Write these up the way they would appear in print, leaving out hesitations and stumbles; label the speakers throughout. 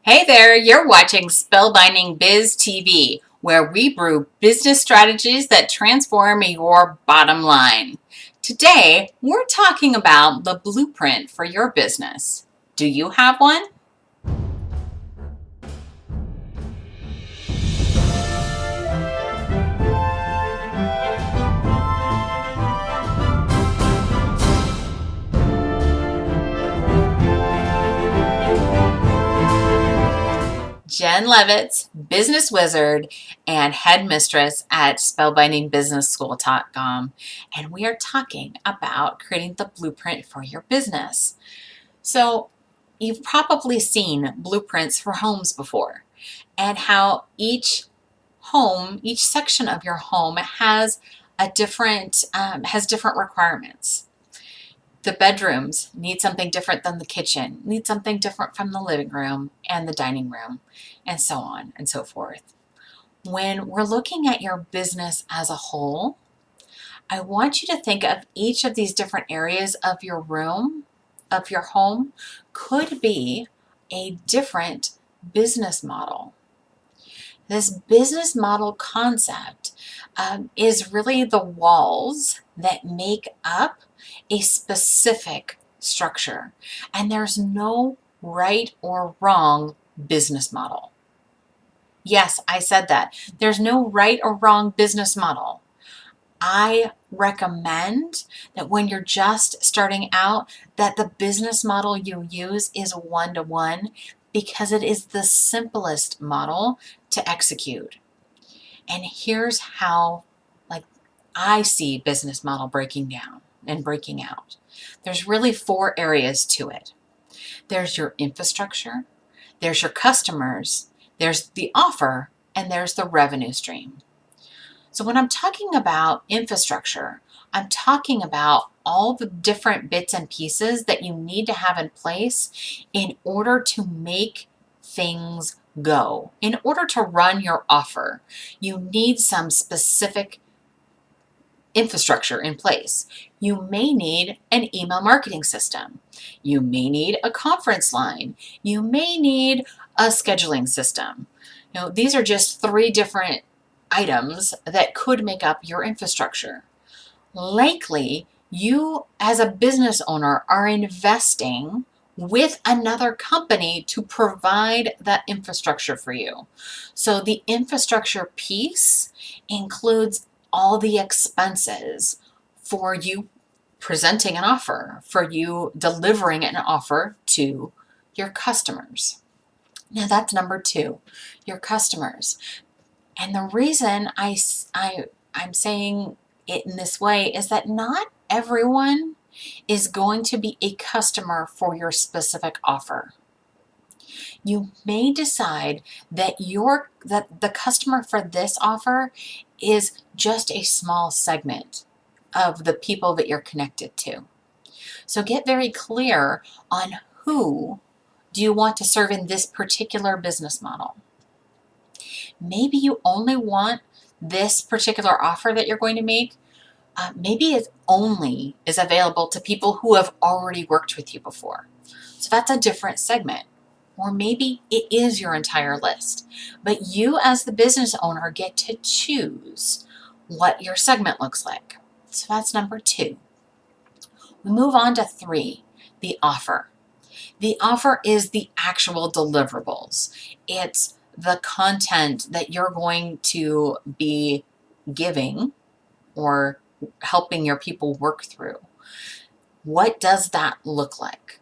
Speaker 1: Hey there, you're watching Spellbinding Biz TV, where we brew business strategies that transform your bottom line. Today, we're talking about the blueprint for your business. Do you have one? Jen Levitz, business wizard and headmistress at spellbindingbusinessschool.com, and we are talking about creating the blueprint for your business. So, you've probably seen blueprints for homes before, and how each section of your home has different requirements. The bedrooms need something different than the kitchen, need something different from the living room and the dining room, and so on and so forth. When we're looking at your business as a whole, I want you to think of each of these different areas of your room, of your home, could be a different business model. This business model concept is really the walls that make up a specific structure. And there's no right or wrong business model. Yes, I said that. There's no right or wrong business model. I recommend that when you're just starting out, that the business model you use is one-to-one, because it is the simplest model to execute. And here's how, I see business model breaking down and breaking out. There's really 4 areas to it. There's your infrastructure, there's your customers, there's the offer, and there's the revenue stream. So when I'm talking about infrastructure, I'm talking about all the different bits and pieces that you need to have in place in order to make things go. In order to run your offer, you need some specific infrastructure in place. You may need an email marketing system. You may need a conference line. You may need a scheduling system. These are just 3 different items that could make up your infrastructure. Likely, you as a business owner are investing with another company to provide that infrastructure for you. So the infrastructure piece includes all the expenses for you presenting an offer, for you delivering an offer to your customers. Now that's number 2, your customers. And the reason I'm saying it in this way is that not everyone is going to be a customer for your specific offer. You may decide that the customer for this offer is just a small segment of the people that you're connected to. So get very clear on who do you want to serve in this particular business model. Maybe you only want this particular offer that you're going to make. Maybe it only is available to people who have already worked with you before. So that's a different segment. Or maybe it is your entire list. But you as the business owner get to choose what your segment looks like. So that's number 2. We move on to 3, the offer. The offer is the actual deliverables. It's the content that you're going to be giving or helping your people work through. What does that look like?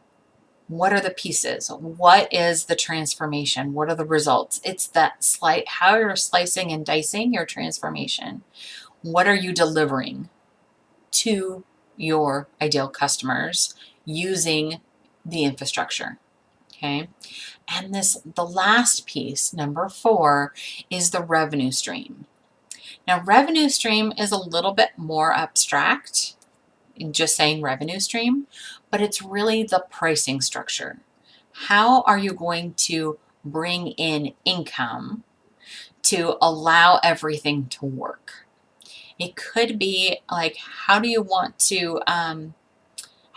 Speaker 1: What are the pieces? What is the transformation? What are the results? It's that how you're slicing and dicing your transformation. What are you delivering to your ideal customers using the infrastructure? Okay. And the last piece, number 4, is the revenue stream. Now, revenue stream is a little bit more abstract, just saying revenue stream, but it's really the pricing structure. How are you going to bring in income to allow everything to work? It could be like, how do you want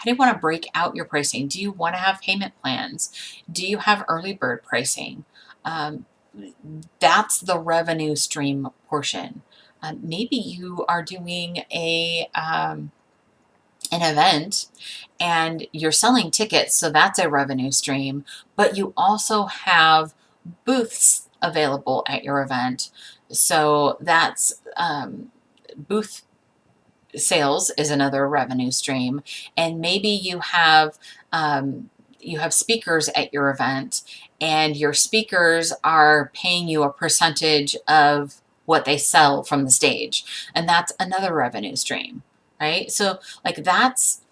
Speaker 1: How do you want to break out your pricing? Do you want to have payment plans? Do you have early bird pricing? Um, that's the revenue stream portion. Maybe you are doing an event and you're selling tickets, so that's a revenue stream, but you also have booths available at your event. So that's booth sales is another revenue stream. And maybe you have speakers at your event, and your speakers are paying you a percentage of what they sell from the stage, and that's another revenue stream, right? So like that's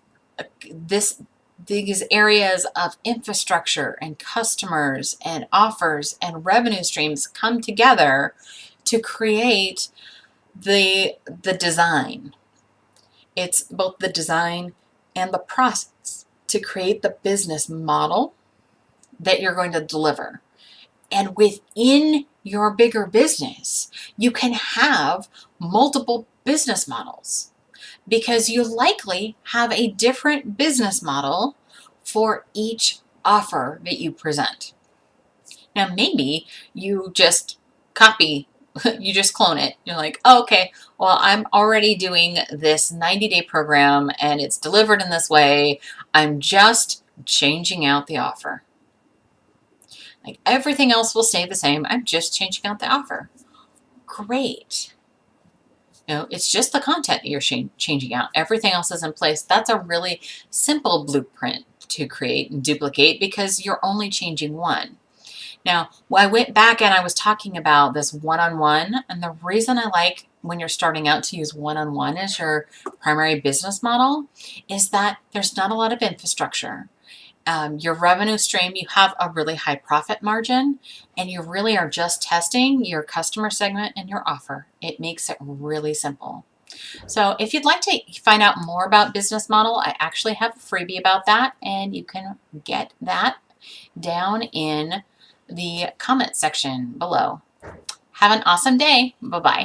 Speaker 1: this these areas of infrastructure and customers and offers and revenue streams come together to create the design. It's both the design and the process to create the business model that you're going to deliver. And within your bigger business, you can have multiple business models because you likely have a different business model for each offer that you present. Now, maybe you just copy, you just clone it. You're like, oh, okay, well, I'm already doing this 90-day program and it's delivered in this way. I'm just changing out the offer. Like everything else will stay the same. I'm just changing out the offer. Great. It's just the content that you're changing out. Everything else is in place. That's a really simple blueprint to create and duplicate because you're only changing one. Now, I went back and I was talking about this one-on-one, and the reason I like when you're starting out to use one-on-one as your primary business model is that there's not a lot of infrastructure. Your revenue stream, you have a really high profit margin, and you really are just testing your customer segment and your offer. It makes it really simple. So if you'd like to find out more about business model, I actually have a freebie about that, and you can get that down in the comment section below. Have an awesome day. Bye-bye.